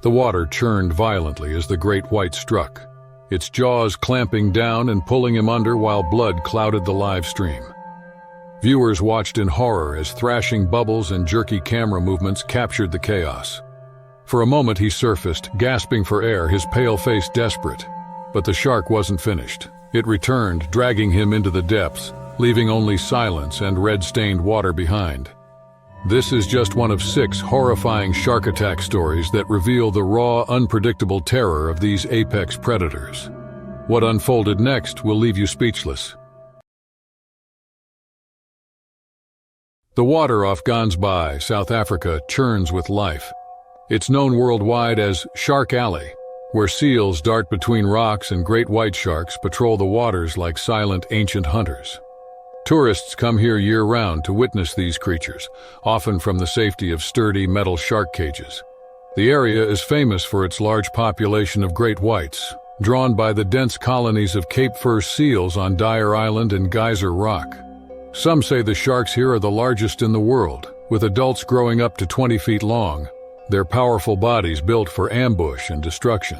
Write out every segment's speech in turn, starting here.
The water churned violently as the great white struck, its jaws clamping down and pulling him under while blood clouded the live stream. Viewers watched in horror as thrashing bubbles and jerky camera movements captured the chaos. For a moment he surfaced, gasping for air, his pale face desperate. But the shark wasn't finished. It returned, dragging him into the depths, leaving only silence and red-stained water behind. This is just one of 6 horrifying shark attack stories that reveal the raw, unpredictable terror of these apex predators. What unfolded next will leave you speechless. The water off Gansbaai, South Africa, churns with life. It's known worldwide as Shark Alley, where seals dart between rocks and great white sharks patrol the waters like silent ancient hunters. Tourists come here year-round to witness these creatures, often from the safety of sturdy metal shark cages. The area is famous for its large population of great whites, drawn by the dense colonies of Cape Fur seals on Dyer Island and Geyser Rock. Some say the sharks here are the largest in the world, with adults growing up to 20 feet long, their powerful bodies built for ambush and destruction.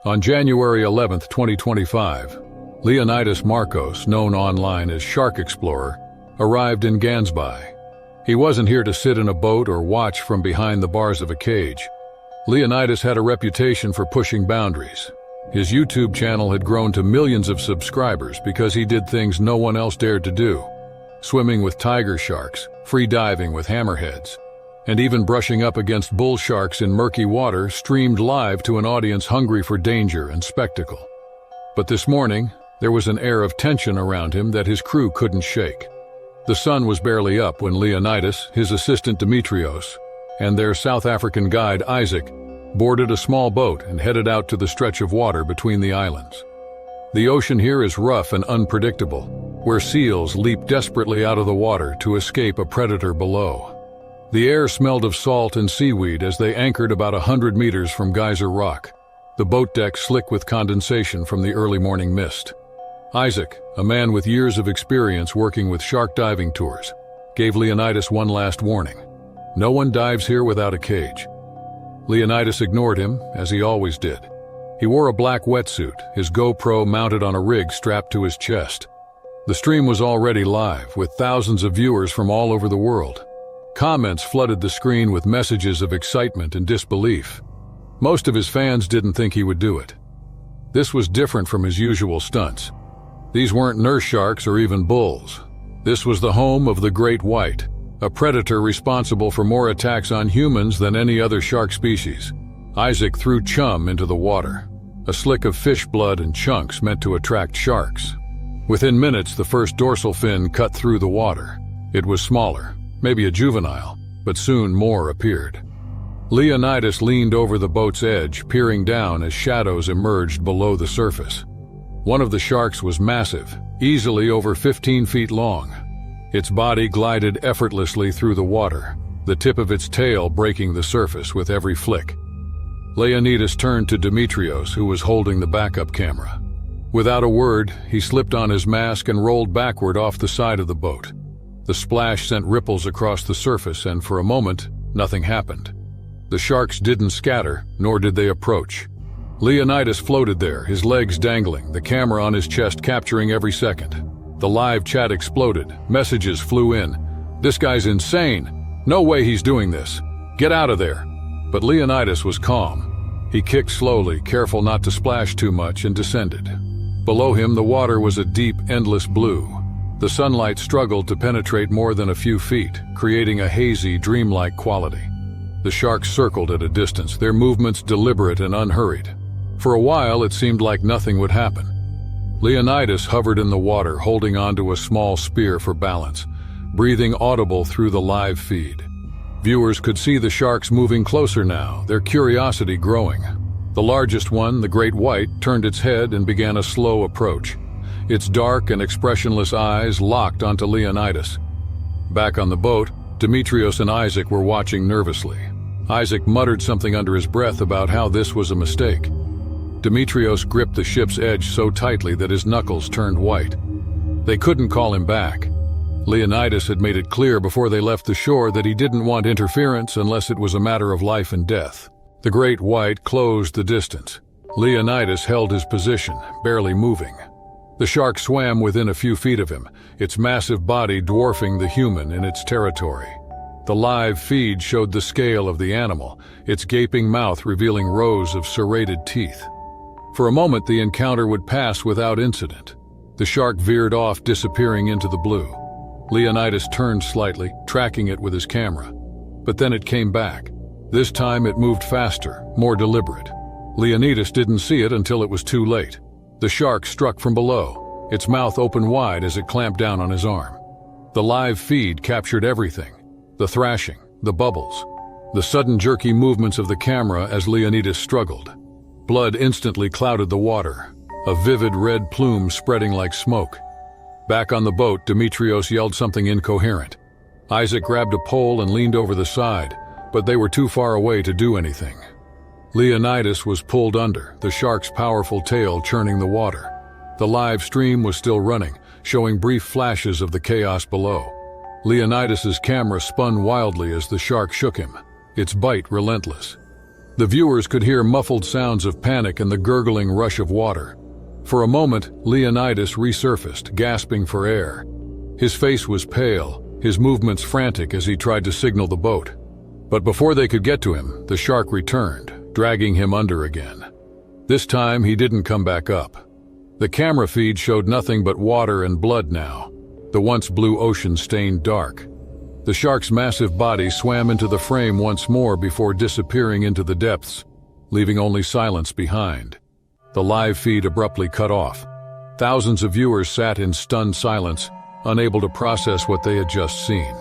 On January 11, 2025, Leonidas Marcos, known online as Shark Explorer, arrived in Gansbaai. He wasn't here to sit in a boat or watch from behind the bars of a cage. Leonidas had a reputation for pushing boundaries. His YouTube channel had grown to millions of subscribers because he did things no one else dared to do. Swimming with tiger sharks, free diving with hammerheads, and even brushing up against bull sharks in murky water streamed live to an audience hungry for danger and spectacle. But this morning, there was an air of tension around him that his crew couldn't shake. The sun was barely up when Leonidas, his assistant Dimitrios, and their South African guide Isaac boarded a small boat and headed out to the stretch of water between the islands. The ocean here is rough and unpredictable, where seals leap desperately out of the water to escape a predator below. The air smelled of salt and seaweed as they anchored about 100 meters from Geyser Rock, the boat deck slick with condensation from the early morning mist. Isaac, a man with years of experience working with shark diving tours, gave Leonidas one last warning. No one dives here without a cage. Leonidas ignored him, as he always did. He wore a black wetsuit, his GoPro mounted on a rig strapped to his chest. The stream was already live, with thousands of viewers from all over the world. Comments flooded the screen with messages of excitement and disbelief. Most of his fans didn't think he would do it. This was different from his usual stunts. These weren't nurse sharks or even bulls. This was the home of the great white, a predator responsible for more attacks on humans than any other shark species. Isaac threw chum into the water, a slick of fish blood and chunks meant to attract sharks. Within minutes, the first dorsal fin cut through the water. It was smaller, maybe a juvenile, but soon more appeared. Leonidas leaned over the boat's edge, peering down as shadows emerged below the surface. One of the sharks was massive, easily over 15 feet long. Its body glided effortlessly through the water, the tip of its tail breaking the surface with every flick. Leonidas turned to Dimitrios, who was holding the backup camera. Without a word, he slipped on his mask and rolled backward off the side of the boat. The splash sent ripples across the surface, and for a moment, nothing happened. The sharks didn't scatter, nor did they approach. Leonidas floated there, his legs dangling, the camera on his chest capturing every second. The live chat exploded. Messages flew in. "This guy's insane. No way he's doing this. Get out of there." But Leonidas was calm. He kicked slowly, careful not to splash too much, and descended. Below him, the water was a deep, endless blue. The sunlight struggled to penetrate more than a few feet, creating a hazy, dreamlike quality. The sharks circled at a distance, their movements deliberate and unhurried. For a while, it seemed like nothing would happen. Leonidas hovered in the water, holding onto a small spear for balance, breathing audible through the live feed. Viewers could see the sharks moving closer now, their curiosity growing. The largest one, the great white, turned its head and began a slow approach. Its dark and expressionless eyes locked onto Leonidas. Back on the boat, Dimitrios and Isaac were watching nervously. Isaac muttered something under his breath about how this was a mistake. Dimitrios gripped the ship's edge so tightly that his knuckles turned white. They couldn't call him back. Leonidas had made it clear before they left the shore that he didn't want interference unless it was a matter of life and death. The great white closed the distance. Leonidas held his position, barely moving. The shark swam within a few feet of him, its massive body dwarfing the human in its territory. The live feed showed the scale of the animal, its gaping mouth revealing rows of serrated teeth. For a moment, the encounter would pass without incident. The shark veered off, disappearing into the blue. Leonidas turned slightly, tracking it with his camera. But then it came back. This time it moved faster, more deliberate. Leonidas didn't see it until it was too late. The shark struck from below, its mouth open wide as it clamped down on his arm. The live feed captured everything: the thrashing, the bubbles, the sudden jerky movements of the camera as Leonidas struggled. Blood instantly clouded the water, a vivid red plume spreading like smoke. Back on the boat, Demetrios yelled something incoherent. Isaac grabbed a pole and leaned over the side, but they were too far away to do anything. Leonidas was pulled under, the shark's powerful tail churning the water. The live stream was still running, showing brief flashes of the chaos below. Leonidas's camera spun wildly as the shark shook him, its bite relentless. The viewers could hear muffled sounds of panic and the gurgling rush of water. For a moment, Leonidas resurfaced, gasping for air. His face was pale, his movements frantic as he tried to signal the boat. But before they could get to him, the shark returned, dragging him under again. This time, he didn't come back up. The camera feed showed nothing but water and blood now, the once blue ocean stained dark. The shark's massive body swam into the frame once more before disappearing into the depths, leaving only silence behind. The live feed abruptly cut off. Thousands of viewers sat in stunned silence, unable to process what they had just seen.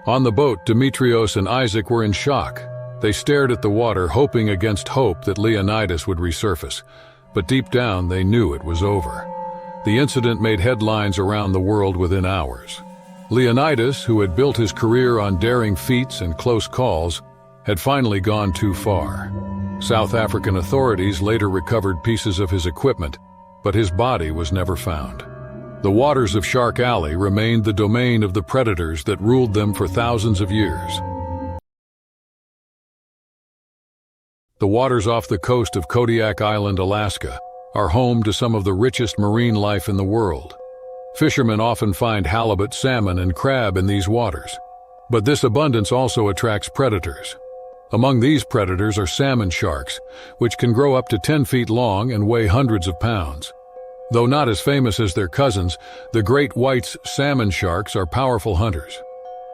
On the boat, Demetrios and Isaac were in shock. They stared at the water, hoping against hope that Leonidas would resurface. But deep down, they knew it was over. The incident made headlines around the world within hours. Leonidas, who had built his career on daring feats and close calls, had finally gone too far. South African authorities later recovered pieces of his equipment, but his body was never found. The waters of Shark Alley remained the domain of the predators that ruled them for thousands of years. The waters off the coast of Kodiak Island, Alaska, are home to some of the richest marine life in the world. Fishermen often find halibut, salmon, and crab in these waters. But this abundance also attracts predators. Among these predators are salmon sharks, which can grow up to 10 feet long and weigh hundreds of pounds. Though not as famous as their cousins, the great white salmon sharks are powerful hunters.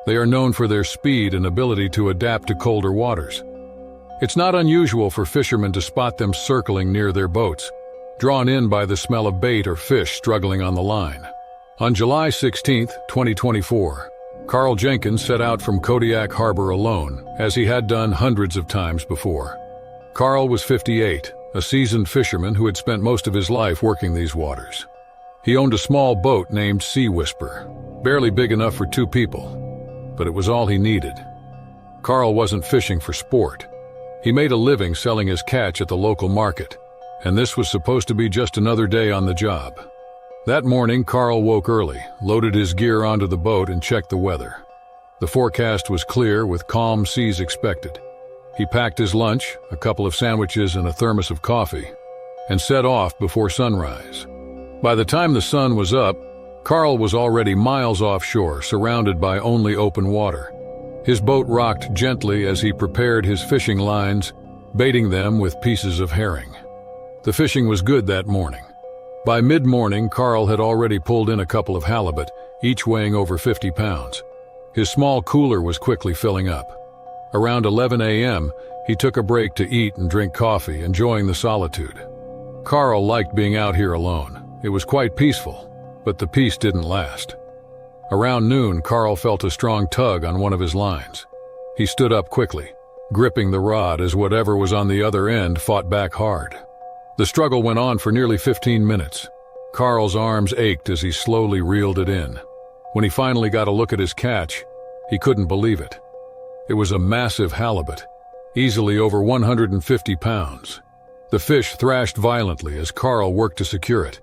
They are known for their speed and ability to adapt to colder waters. It's not unusual for fishermen to spot them circling near their boats, drawn in by the smell of bait or fish struggling on the line. On July 16, 2024, Carl Jenkins set out from Kodiak Harbor alone, as he had done hundreds of times before. Carl was 58, a seasoned fisherman who had spent most of his life working these waters. He owned a small boat named Sea Whisper, barely big enough for 2 people, but it was all he needed. Carl wasn't fishing for sport. He made a living selling his catch at the local market, and this was supposed to be just another day on the job. That morning, Carl woke early, loaded his gear onto the boat, and checked the weather. The forecast was clear, with calm seas expected. He packed his lunch, a couple of sandwiches and a thermos of coffee, and set off before sunrise. By the time the sun was up, Carl was already miles offshore, surrounded by only open water. His boat rocked gently as he prepared his fishing lines, baiting them with pieces of herring. The fishing was good that morning. By mid-morning, Carl had already pulled in a couple of halibut, each weighing over 50 pounds. His small cooler was quickly filling up. Around 11 a.m., he took a break to eat and drink coffee, enjoying the solitude. Carl liked being out here alone. It was quite peaceful, but the peace didn't last. Around noon, Carl felt a strong tug on one of his lines. He stood up quickly, gripping the rod as whatever was on the other end fought back hard. The struggle went on for nearly 15 minutes. Carl's arms ached as he slowly reeled it in. When he finally got a look at his catch, he couldn't believe it. It was a massive halibut, easily over 150 pounds. The fish thrashed violently as Carl worked to secure it.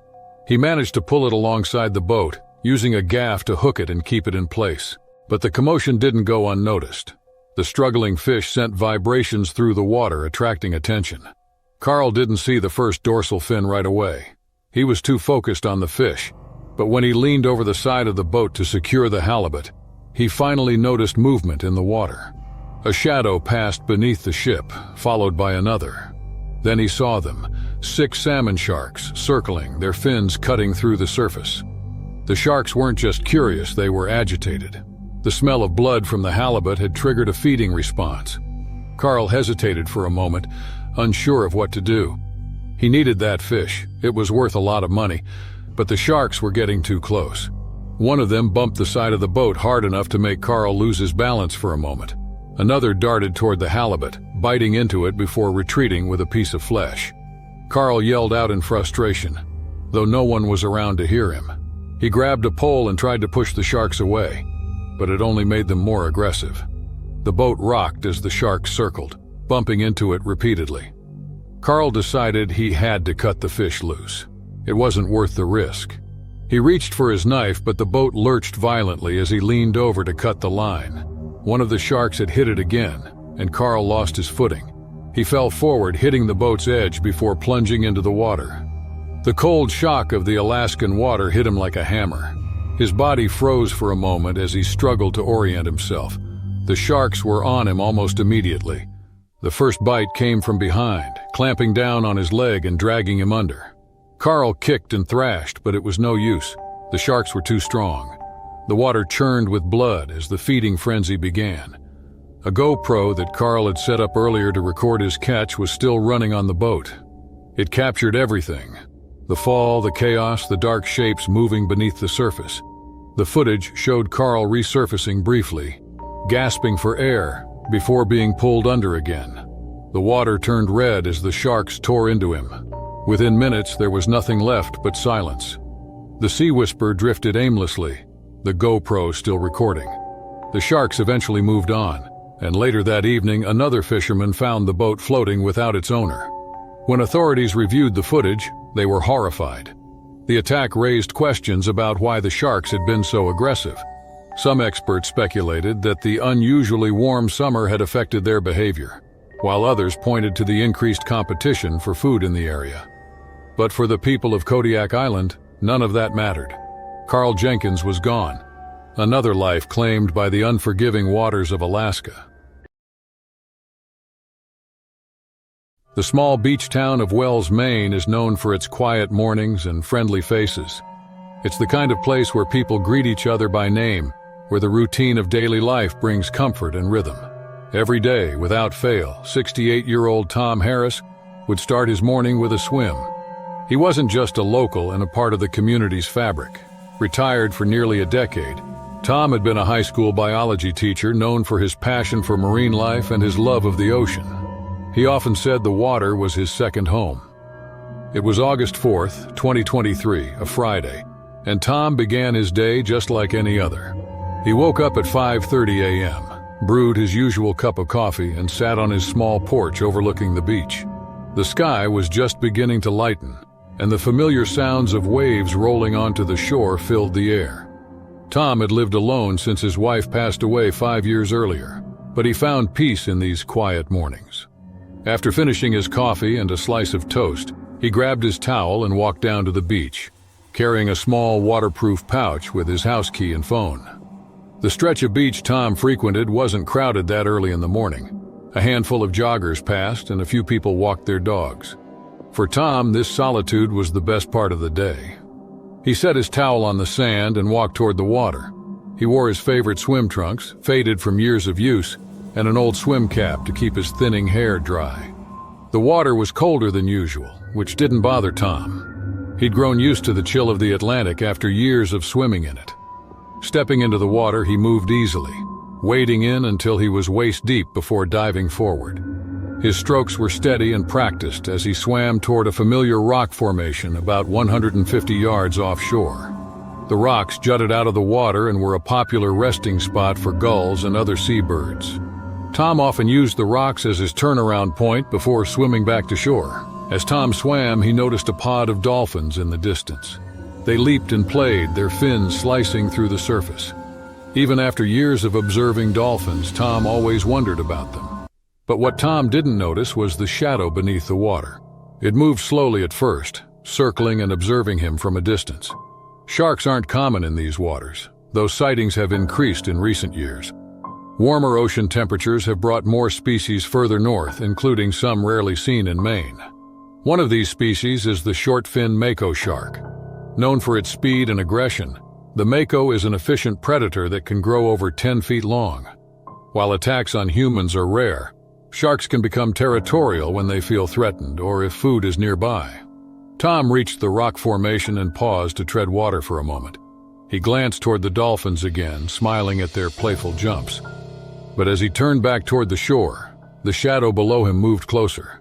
He managed to pull it alongside the boat, using a gaff to hook it and keep it in place. But the commotion didn't go unnoticed. The struggling fish sent vibrations through the water, attracting attention. Carl didn't see the first dorsal fin right away. He was too focused on the fish, but when he leaned over the side of the boat to secure the halibut, he finally noticed movement in the water. A shadow passed beneath the ship, followed by another. Then he saw them, 6 salmon sharks circling, their fins cutting through the surface. The sharks weren't just curious, they were agitated. The smell of blood from the halibut had triggered a feeding response. Carl hesitated for a moment, unsure of what to do. He needed that fish. It was worth a lot of money, but the sharks were getting too close. One of them bumped the side of the boat hard enough to make Carl lose his balance for a moment. Another darted toward the halibut, biting into it before retreating with a piece of flesh. Carl yelled out in frustration, though no one was around to hear him. He grabbed a pole and tried to push the sharks away, but it only made them more aggressive. The boat rocked as the sharks circled, bumping into it repeatedly. Carl decided he had to cut the fish loose. It wasn't worth the risk. He reached for his knife, but the boat lurched violently as he leaned over to cut the line. One of the sharks had hit it again, and Carl lost his footing. He fell forward, hitting the boat's edge before plunging into the water. The cold shock of the Alaskan water hit him like a hammer. His body froze for a moment as he struggled to orient himself. The sharks were on him almost immediately. The first bite came from behind, clamping down on his leg and dragging him under. Carl kicked and thrashed, but it was no use. The sharks were too strong. The water churned with blood as the feeding frenzy began. A GoPro that Carl had set up earlier to record his catch was still running on the boat. It captured everything: the fall, the chaos, the dark shapes moving beneath the surface. The footage showed Carl resurfacing briefly, gasping for air before being pulled under again. The water turned red as the sharks tore into him. Within minutes, there was nothing left but silence. The Sea Whisper drifted aimlessly, the GoPro still recording. The sharks eventually moved on, and later that evening, another fisherman found the boat floating without its owner. When authorities reviewed the footage, they were horrified. The attack raised questions about why the sharks had been so aggressive. Some experts speculated that the unusually warm summer had affected their behavior, while others pointed to the increased competition for food in the area. But for the people of Kodiak Island, none of that mattered. Carl Jenkins was gone, another life claimed by the unforgiving waters of Alaska. The small beach town of Wells, Maine is known for its quiet mornings and friendly faces. It's the kind of place where people greet each other by name, where the routine of daily life brings comfort and rhythm. Every day, without fail, 68-year-old Tom Harris would start his morning with a swim. He wasn't just a local and a part of the community's fabric. Retired for nearly a decade, Tom had been a high school biology teacher known for his passion for marine life and his love of the ocean. He often said the water was his second home. It was August 4th, 2023, a Friday, and Tom began his day just like any other. He woke up at 5:30 a.m., brewed his usual cup of coffee, and sat on his small porch overlooking the beach. The sky was just beginning to lighten, and the familiar sounds of waves rolling onto the shore filled the air. Tom had lived alone since his wife passed away 5 years earlier, but he found peace in these quiet mornings. After finishing his coffee and a slice of toast, he grabbed his towel and walked down to the beach, carrying a small waterproof pouch with his house key and phone. The stretch of beach Tom frequented wasn't crowded that early in the morning. A handful of joggers passed and a few people walked their dogs. For Tom, this solitude was the best part of the day. He set his towel on the sand and walked toward the water. He wore his favorite swim trunks, faded from years of use, and an old swim cap to keep his thinning hair dry. The water was colder than usual, which didn't bother Tom. He'd grown used to the chill of the Atlantic after years of swimming in it. Stepping into the water, he moved easily, wading in until he was waist-deep before diving forward. His strokes were steady and practiced as he swam toward a familiar rock formation about 150 yards offshore. The rocks jutted out of the water and were a popular resting spot for gulls and other seabirds. Tom often used the rocks as his turnaround point before swimming back to shore. As Tom swam, he noticed a pod of dolphins in the distance. They leaped and played, their fins slicing through the surface. Even after years of observing dolphins, Tom always wondered about them. But what Tom didn't notice was the shadow beneath the water. It moved slowly at first, circling and observing him from a distance. Sharks aren't common in these waters, though sightings have increased in recent years. Warmer ocean temperatures have brought more species further north, including some rarely seen in Maine. One of these species is the short-fin mako shark. Known for its speed and aggression, the mako is an efficient predator that can grow over 10 feet long. While attacks on humans are rare, sharks can become territorial when they feel threatened or if food is nearby. Tom reached the rock formation and paused to tread water for a moment. He glanced toward the dolphins again, smiling at their playful jumps. But as he turned back toward the shore, the shadow below him moved closer.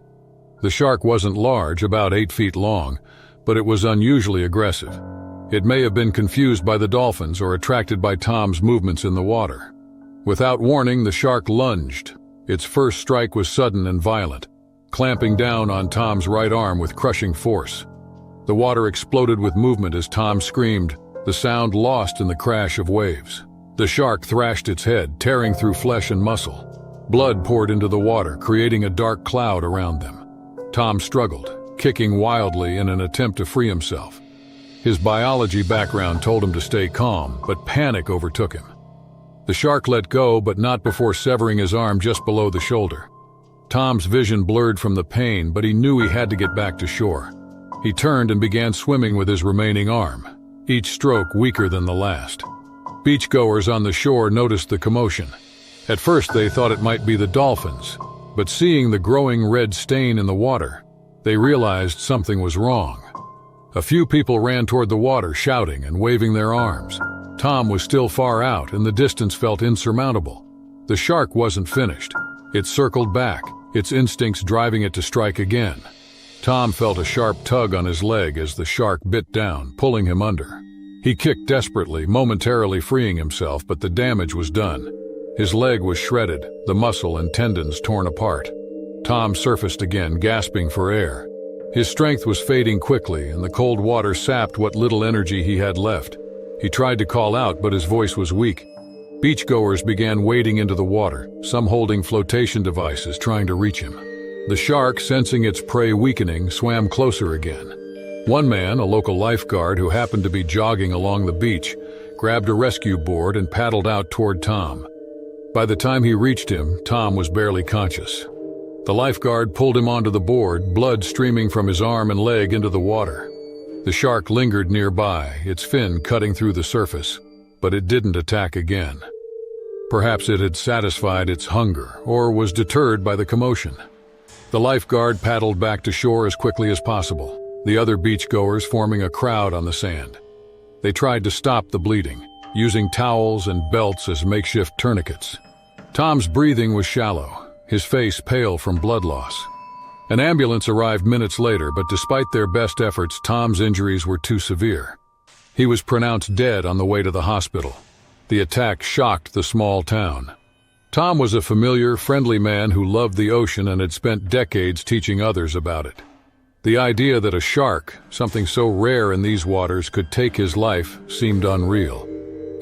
The shark wasn't large, about 8 feet long, but it was unusually aggressive. It may have been confused by the dolphins or attracted by Tom's movements in the water. Without warning, the shark lunged. Its first strike was sudden and violent, clamping down on Tom's right arm with crushing force. The water exploded with movement as Tom screamed, the sound lost in the crash of waves. The shark thrashed its head, tearing through flesh and muscle. Blood poured into the water, creating a dark cloud around them. Tom struggled, kicking wildly in an attempt to free himself. His biology background told him to stay calm, but panic overtook him. The shark let go, but not before severing his arm just below the shoulder. Tom's vision blurred from the pain, but he knew he had to get back to shore. He turned and began swimming with his remaining arm, each stroke weaker than the last. Beachgoers on the shore noticed the commotion. At first they thought it might be the dolphins, but seeing the growing red stain in the water, they realized something was wrong. A few people ran toward the water, shouting and waving their arms. Tom was still far out, and the distance felt insurmountable. The shark wasn't finished. It circled back, its instincts driving it to strike again. Tom felt a sharp tug on his leg as the shark bit down, pulling him under. He kicked desperately, momentarily freeing himself, but the damage was done. His leg was shredded, the muscle and tendons torn apart. Tom surfaced again, gasping for air. His strength was fading quickly, and the cold water sapped what little energy he had left. He tried to call out, but his voice was weak. Beachgoers began wading into the water, some holding flotation devices, trying to reach him. The shark, sensing its prey weakening, swam closer again. One man, a local lifeguard who happened to be jogging along the beach, grabbed a rescue board and paddled out toward Tom. By the time he reached him, Tom was barely conscious. The lifeguard pulled him onto the board, blood streaming from his arm and leg into the water. The shark lingered nearby, its fin cutting through the surface, but it didn't attack again. Perhaps it had satisfied its hunger, or was deterred by the commotion. The lifeguard paddled back to shore as quickly as possible, the other beachgoers forming a crowd on the sand. They tried to stop the bleeding, using towels and belts as makeshift tourniquets. Tom's breathing was shallow, his face pale from blood loss. An ambulance arrived minutes later, but despite their best efforts, Tom's injuries were too severe. He was pronounced dead on the way to the hospital. The attack shocked the small town. Tom was a familiar, friendly man who loved the ocean and had spent decades teaching others about it. The idea that a shark, something so rare in these waters, could take his life seemed unreal.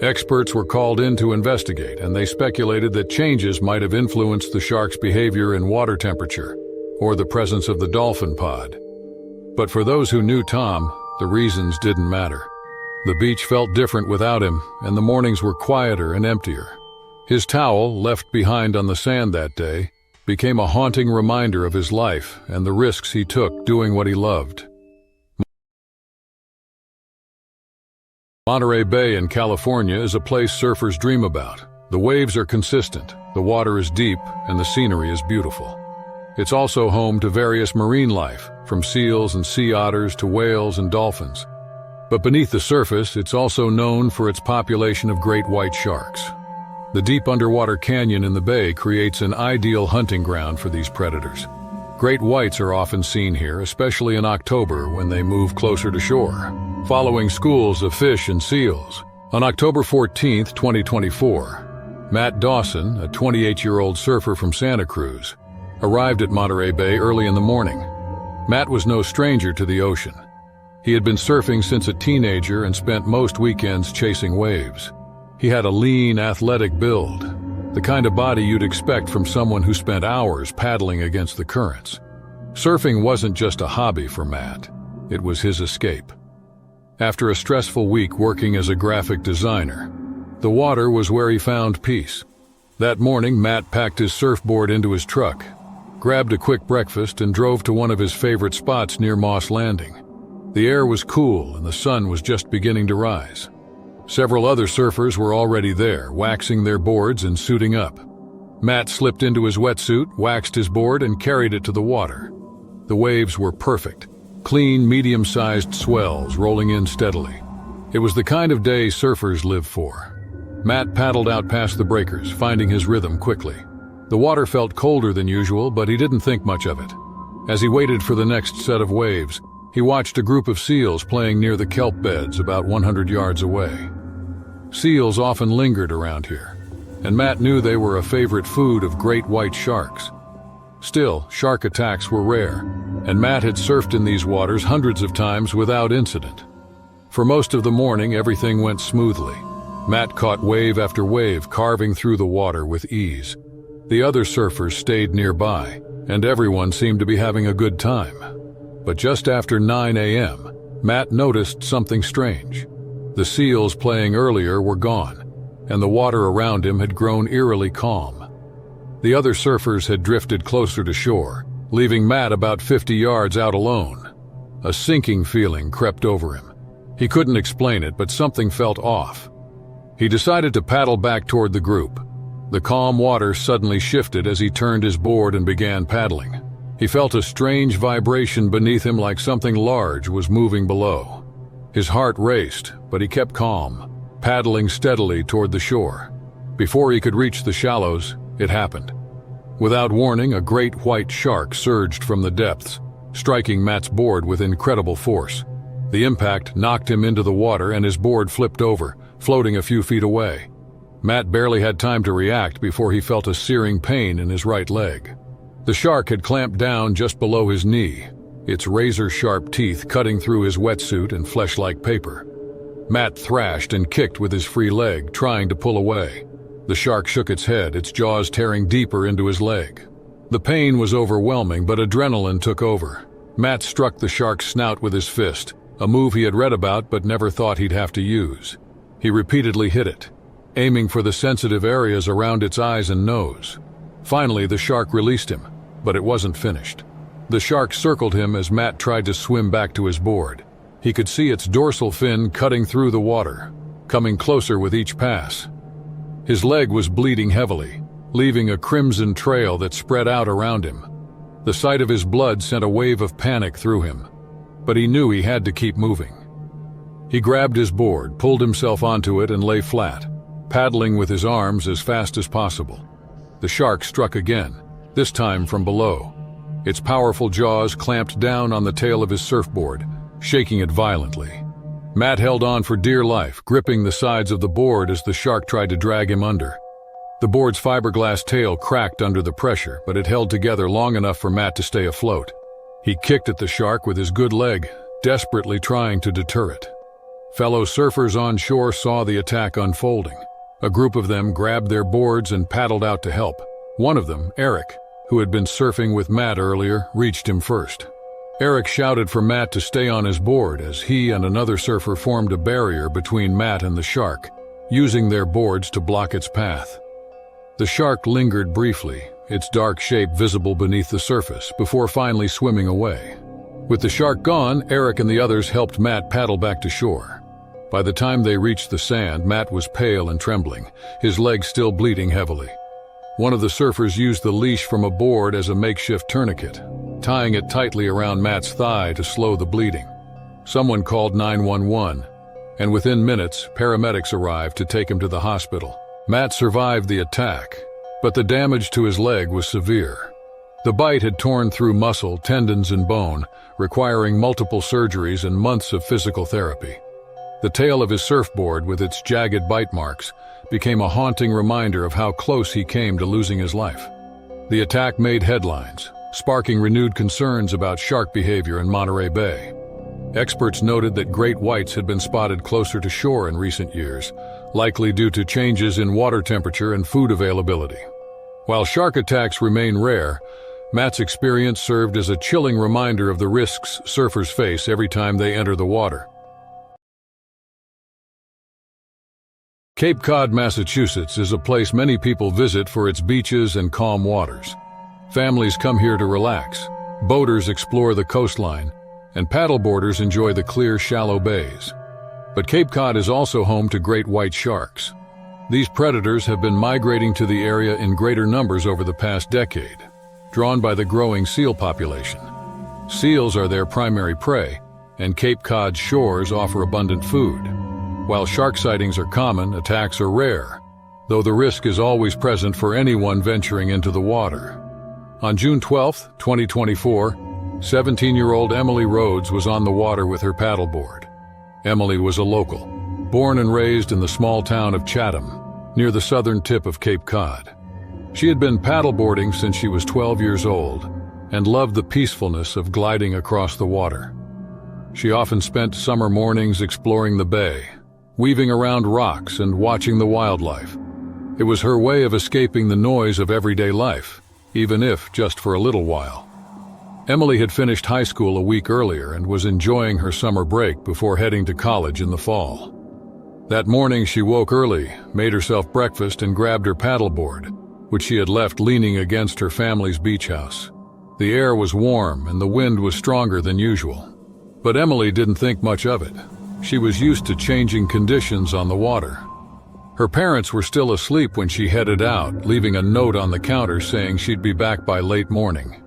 Experts were called in to investigate, and they speculated that changes might have influenced the shark's behavior in water temperature, or the presence of the dolphin pod. But for those who knew Tom, the reasons didn't matter. The beach felt different without him, and the mornings were quieter and emptier. His towel, left behind on the sand that day, became a haunting reminder of his life and the risks he took doing what he loved. Monterey Bay in California is a place surfers dream about. The waves are consistent, the water is deep, and the scenery is beautiful. It's also home to various marine life, from seals and sea otters to whales and dolphins. But beneath the surface, it's also known for its population of great white sharks. The deep underwater canyon in the bay creates an ideal hunting ground for these predators. Great whites are often seen here, especially in October when they move closer to shore, following schools of fish and seals. On October 14, 2024, Matt Dawson, a 28-year-old surfer from Santa Cruz, arrived at Monterey Bay early in the morning. Matt was no stranger to the ocean. He had been surfing since a teenager and spent most weekends chasing waves. He had a lean, athletic build, the kind of body you'd expect from someone who spent hours paddling against the currents. Surfing wasn't just a hobby for Matt, it was his escape. After a stressful week working as a graphic designer, the water was where he found peace. That morning, Matt packed his surfboard into his truck, grabbed a quick breakfast, and drove to one of his favorite spots near Moss Landing. The air was cool and the sun was just beginning to rise. Several other surfers were already there, waxing their boards and suiting up. Matt slipped into his wetsuit, waxed his board, and carried it to the water. The waves were perfect, clean, medium-sized swells rolling in steadily. It was the kind of day surfers live for. Matt paddled out past the breakers, finding his rhythm quickly. The water felt colder than usual, but he didn't think much of it. As he waited for the next set of waves, he watched a group of seals playing near the kelp beds about 100 yards away. Seals often lingered around here, and Matt knew they were a favorite food of great white sharks. Still, shark attacks were rare, and Matt had surfed in these waters hundreds of times without incident. For most of the morning, everything went smoothly. Matt caught wave after wave, carving through the water with ease. The other surfers stayed nearby, and everyone seemed to be having a good time. But just after 9 a.m., Matt noticed something strange. The seals playing earlier were gone, and the water around him had grown eerily calm. The other surfers had drifted closer to shore, leaving Matt about 50 yards out alone. A sinking feeling crept over him. He couldn't explain it, but something felt off. He decided to paddle back toward the group. The calm water suddenly shifted as he turned his board and began paddling. He felt a strange vibration beneath him, like something large was moving below. His heart raced, but he kept calm, paddling steadily toward the shore. Before he could reach the shallows, it happened. Without warning, a great white shark surged from the depths, striking Matt's board with incredible force. The impact knocked him into the water and his board flipped over, floating a few feet away. Matt barely had time to react before he felt a searing pain in his right leg. The shark had clamped down just below his knee, its razor-sharp teeth cutting through his wetsuit and flesh-like paper. Matt thrashed and kicked with his free leg, trying to pull away. The shark shook its head, its jaws tearing deeper into his leg. The pain was overwhelming, but adrenaline took over. Matt struck the shark's snout with his fist, a move he had read about but never thought he'd have to use. He repeatedly hit it, aiming for the sensitive areas around its eyes and nose. Finally, the shark released him, but it wasn't finished. The shark circled him as Matt tried to swim back to his board. He could see its dorsal fin cutting through the water, coming closer with each pass. His leg was bleeding heavily, leaving a crimson trail that spread out around him. The sight of his blood sent a wave of panic through him, but he knew he had to keep moving. He grabbed his board, pulled himself onto it, and lay flat, paddling with his arms as fast as possible. The shark struck again, this time from below. Its powerful jaws clamped down on the tail of his surfboard, shaking it violently. Matt held on for dear life, gripping the sides of the board as the shark tried to drag him under. The board's fiberglass tail cracked under the pressure, but it held together long enough for Matt to stay afloat. He kicked at the shark with his good leg, desperately trying to deter it. Fellow surfers on shore saw the attack unfolding. A group of them grabbed their boards and paddled out to help. One of them, Eric, who had been surfing with Matt earlier, reached him first. Eric shouted for Matt to stay on his board as he and another surfer formed a barrier between Matt and the shark, using their boards to block its path. The shark lingered briefly, its dark shape visible beneath the surface, before finally swimming away. With the shark gone, Eric and the others helped Matt paddle back to shore. By the time they reached the sand, Matt was pale and trembling, his leg still bleeding heavily. One of the surfers used the leash from a board as a makeshift tourniquet, tying it tightly around Matt's thigh to slow the bleeding. Someone called 911, and within minutes, paramedics arrived to take him to the hospital. Matt survived the attack, but the damage to his leg was severe. The bite had torn through muscle, tendons, and bone, requiring multiple surgeries and months of physical therapy. The tail of his surfboard, with its jagged bite marks, became a haunting reminder of how close he came to losing his life. The attack made headlines, sparking renewed concerns about shark behavior in Monterey Bay. Experts noted that great whites had been spotted closer to shore in recent years, likely due to changes in water temperature and food availability. While shark attacks remain rare, Matt's experience served as a chilling reminder of the risks surfers face every time they enter the water. Cape Cod, Massachusetts is a place many people visit for its beaches and calm waters. Families come here to relax, boaters explore the coastline, and paddleboarders enjoy the clear, shallow bays. But Cape Cod is also home to great white sharks. These predators have been migrating to the area in greater numbers over the past decade, drawn by the growing seal population. Seals are their primary prey, and Cape Cod's shores offer abundant food. While shark sightings are common, attacks are rare, though the risk is always present for anyone venturing into the water. On June 12, 2024, 17-year-old Emily Rhodes was on the water with her paddleboard. Emily was a local, born and raised in the small town of Chatham, near the southern tip of Cape Cod. She had been paddleboarding since she was 12 years old and loved the peacefulness of gliding across the water. She often spent summer mornings exploring the bay, weaving around rocks and watching the wildlife. It was her way of escaping the noise of everyday life, even if just for a little while. Emily had finished high school a week earlier and was enjoying her summer break before heading to college in the fall. That morning she woke early, made herself breakfast, and grabbed her paddleboard, which she had left leaning against her family's beach house. The air was warm and the wind was stronger than usual. But Emily didn't think much of it. She was used to changing conditions on the water. Her parents were still asleep when she headed out, leaving a note on the counter saying she'd be back by late morning.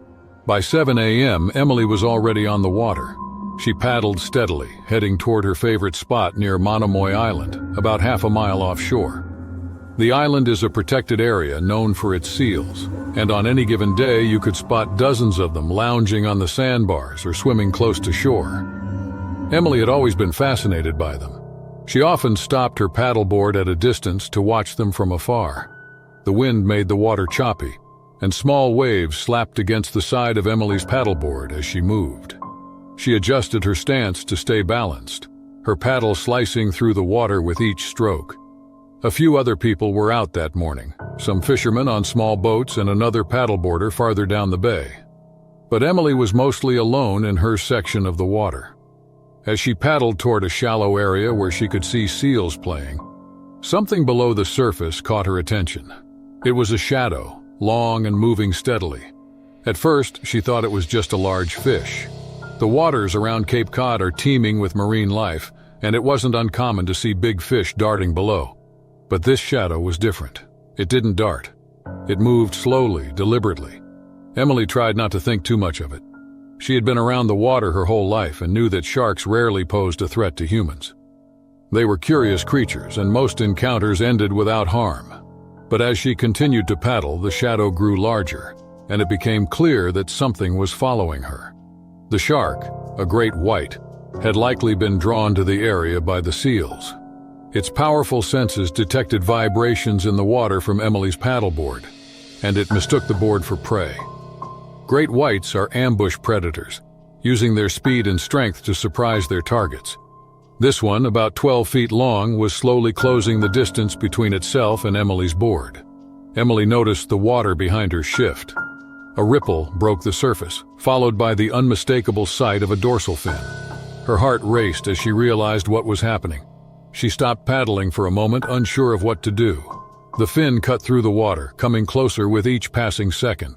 By 7 a.m., Emily was already on the water. She paddled steadily, heading toward her favorite spot near Monomoy Island, about half a mile offshore. The island is a protected area known for its seals, and on any given day you could spot dozens of them lounging on the sandbars or swimming close to shore. Emily had always been fascinated by them. She often stopped her paddleboard at a distance to watch them from afar. The wind made the water choppy, and small waves slapped against the side of Emily's paddleboard as she moved. She adjusted her stance to stay balanced, her paddle slicing through the water with each stroke. A few other people were out that morning, some fishermen on small boats and another paddleboarder farther down the bay. But Emily was mostly alone in her section of the water. As she paddled toward a shallow area where she could see seals playing, something below the surface caught her attention. It was a shadow, long and moving steadily. At first, she thought it was just a large fish. The waters around Cape Cod are teeming with marine life, and it wasn't uncommon to see big fish darting below. But this shadow was different. It didn't dart. It moved slowly, deliberately. Emily tried not to think too much of it. She had been around the water her whole life and knew that sharks rarely posed a threat to humans. They were curious creatures, and most encounters ended without harm. But as she continued to paddle, the shadow grew larger, and it became clear that something was following her. The shark, a great white, had likely been drawn to the area by the seals. Its powerful senses detected vibrations in the water from Emily's paddleboard, and it mistook the board for prey. Great whites are ambush predators, using their speed and strength to surprise their targets. This one, about 12 feet long, was slowly closing the distance between itself and Emily's board. Emily noticed the water behind her shift. A ripple broke the surface, followed by the unmistakable sight of a dorsal fin. Her heart raced as she realized what was happening. She stopped paddling for a moment, unsure of what to do. The fin cut through the water, coming closer with each passing second.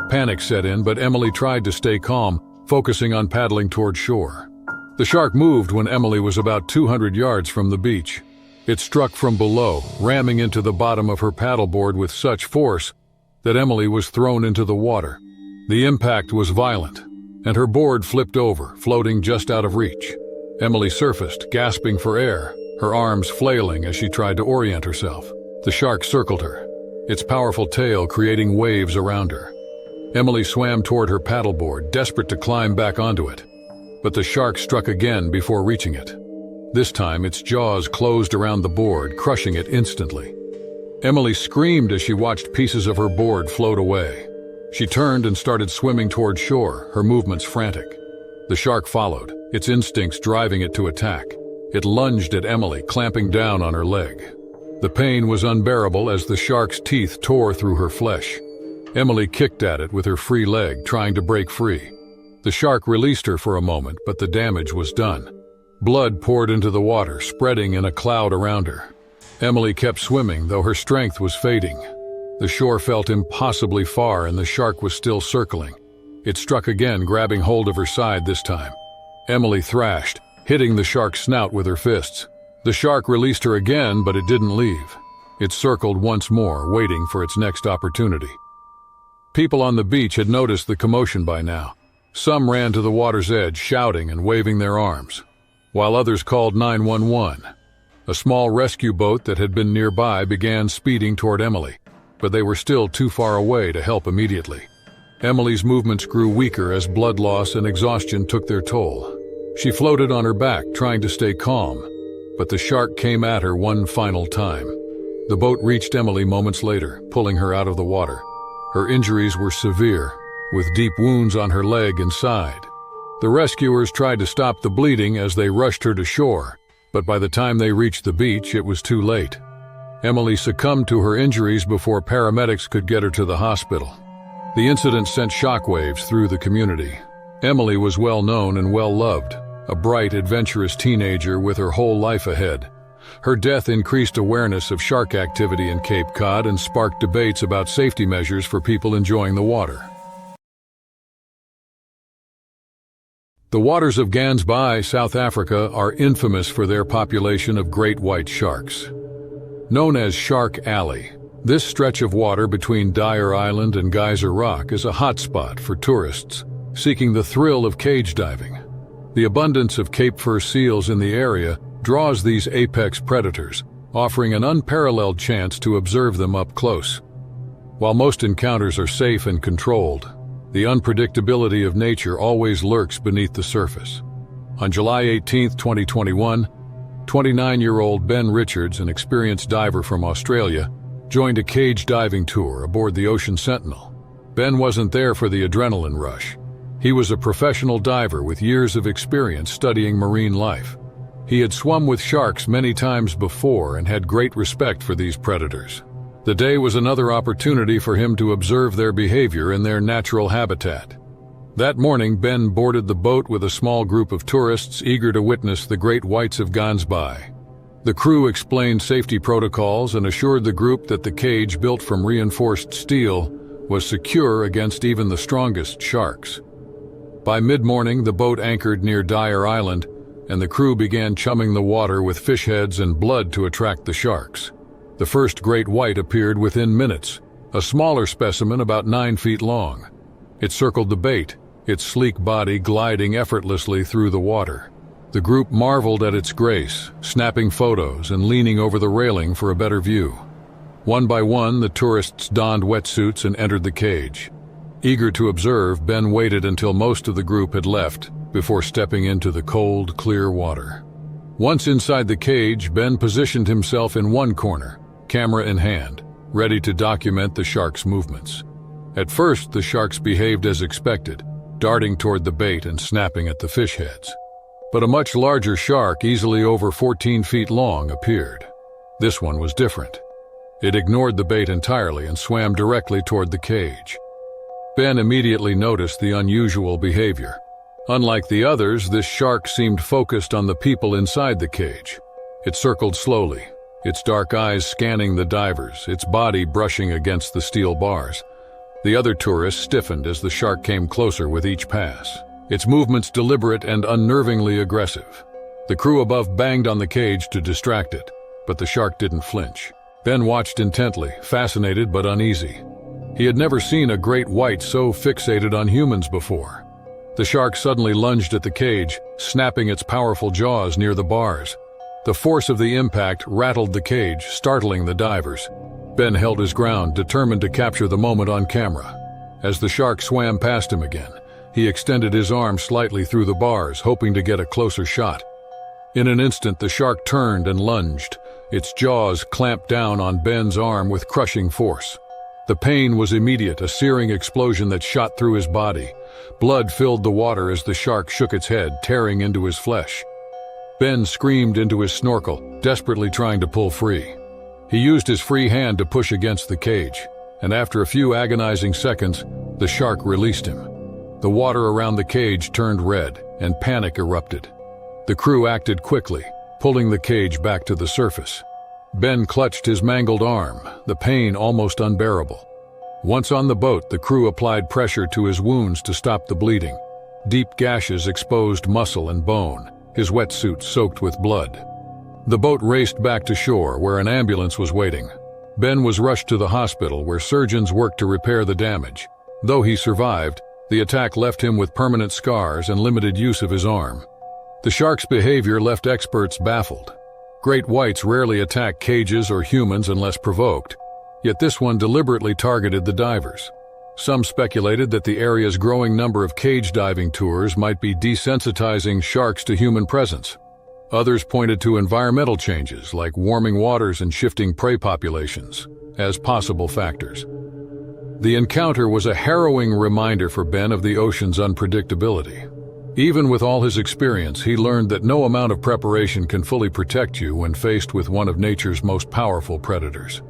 Panic set in, but Emily tried to stay calm, focusing on paddling toward shore. The shark moved when Emily was about 200 yards from the beach. It struck from below, ramming into the bottom of her paddleboard with such force that Emily was thrown into the water. The impact was violent, and her board flipped over, floating just out of reach. Emily surfaced, gasping for air, her arms flailing as she tried to orient herself. The shark circled her, its powerful tail creating waves around her. Emily swam toward her paddleboard, desperate to climb back onto it. But the shark struck again before reaching it. This time, its jaws closed around the board, crushing it instantly. Emily screamed as she watched pieces of her board float away. She turned and started swimming toward shore, her movements frantic. The shark followed, its instincts driving it to attack. It lunged at Emily, clamping down on her leg. The pain was unbearable as the shark's teeth tore through her flesh. Emily kicked at it with her free leg, trying to break free. The shark released her for a moment, but the damage was done. Blood poured into the water, spreading in a cloud around her. Emily kept swimming, though her strength was fading. The shore felt impossibly far, and the shark was still circling. It struck again, grabbing hold of her side this time. Emily thrashed, hitting the shark's snout with her fists. The shark released her again, but it didn't leave. It circled once more, waiting for its next opportunity. People on the beach had noticed the commotion by now. Some ran to the water's edge, shouting and waving their arms, while others called 911. A small rescue boat that had been nearby began speeding toward Emily, but they were still too far away to help immediately. Emily's movements grew weaker as blood loss and exhaustion took their toll. She floated on her back, trying to stay calm, but the shark came at her one final time. The boat reached Emily moments later, pulling her out of the water. Her injuries were severe, with deep wounds on her leg and side. The rescuers tried to stop the bleeding as they rushed her to shore, but by the time they reached the beach, it was too late. Emily succumbed to her injuries before paramedics could get her to the hospital. The incident sent shockwaves through the community. Emily was well known and well loved, a bright, adventurous teenager with her whole life ahead. Her death increased awareness of shark activity in Cape Cod and sparked debates about safety measures for people enjoying the water. The waters of Gansbaai, South Africa, are infamous for their population of great white sharks. Known as Shark Alley, this stretch of water between Dyer Island and Geyser Rock is a hotspot for tourists seeking the thrill of cage diving. The abundance of Cape fur seals in the area draws these apex predators, offering an unparalleled chance to observe them up close. While most encounters are safe and controlled, the unpredictability of nature always lurks beneath the surface. On July 18, 2021, 29-year-old Ben Richards, an experienced diver from Australia, joined a cage diving tour aboard the Ocean Sentinel. Ben wasn't there for the adrenaline rush. He was a professional diver with years of experience studying marine life. He had swum with sharks many times before and had great respect for these predators. The day was another opportunity for him to observe their behavior in their natural habitat. That morning, Ben boarded the boat with a small group of tourists eager to witness the great whites of Gansbaai. The crew explained safety protocols and assured the group that the cage, built from reinforced steel, was secure against even the strongest sharks. By mid-morning, the boat anchored near Dyer Island, and the crew began chumming the water with fish heads and blood to attract the sharks. The first great white appeared within minutes, a smaller specimen about 9 feet long. It circled the bait, its sleek body gliding effortlessly through the water. The group marveled at its grace, snapping photos and leaning over the railing for a better view. One by one, the tourists donned wetsuits and entered the cage. Eager to observe, Ben waited until most of the group had left before stepping into the cold, clear water. Once inside the cage, Ben positioned himself in one corner, camera in hand, ready to document the shark's movements. At first, the sharks behaved as expected, darting toward the bait and snapping at the fish heads. But a much larger shark, easily over 14 feet long, appeared. This one was different. It ignored the bait entirely and swam directly toward the cage. Ben immediately noticed the unusual behavior. Unlike the others, this shark seemed focused on the people inside the cage. It circled slowly, its dark eyes scanning the divers, its body brushing against the steel bars. The other tourists stiffened as the shark came closer with each pass, its movements deliberate and unnervingly aggressive. The crew above banged on the cage to distract it, but the shark didn't flinch. Ben watched intently, fascinated but uneasy. He had never seen a great white so fixated on humans before. The shark suddenly lunged at the cage, snapping its powerful jaws near the bars. The force of the impact rattled the cage, startling the divers. Ben held his ground, determined to capture the moment on camera. As the shark swam past him again, he extended his arm slightly through the bars, hoping to get a closer shot. In an instant, the shark turned and lunged. Its jaws clamped down on Ben's arm with crushing force. The pain was immediate, a searing explosion that shot through his body. Blood filled the water as the shark shook its head, tearing into his flesh. Ben screamed into his snorkel, desperately trying to pull free. He used his free hand to push against the cage, and after a few agonizing seconds, the shark released him. The water around the cage turned red, and panic erupted. The crew acted quickly, pulling the cage back to the surface. Ben clutched his mangled arm, the pain almost unbearable. Once on the boat, the crew applied pressure to his wounds to stop the bleeding. Deep gashes exposed muscle and bone, his wetsuit soaked with blood. The boat raced back to shore, where an ambulance was waiting. Ben was rushed to the hospital, where surgeons worked to repair the damage. Though he survived, the attack left him with permanent scars and limited use of his arm. The shark's behavior left experts baffled. Great whites rarely attack cages or humans unless provoked, yet this one deliberately targeted the divers. Some speculated that the area's growing number of cage diving tours might be desensitizing sharks to human presence. Others pointed to environmental changes like warming waters and shifting prey populations as possible factors. The encounter was a harrowing reminder for Ben of the ocean's unpredictability. Even with all his experience, he learned that no amount of preparation can fully protect you when faced with one of nature's most powerful predators.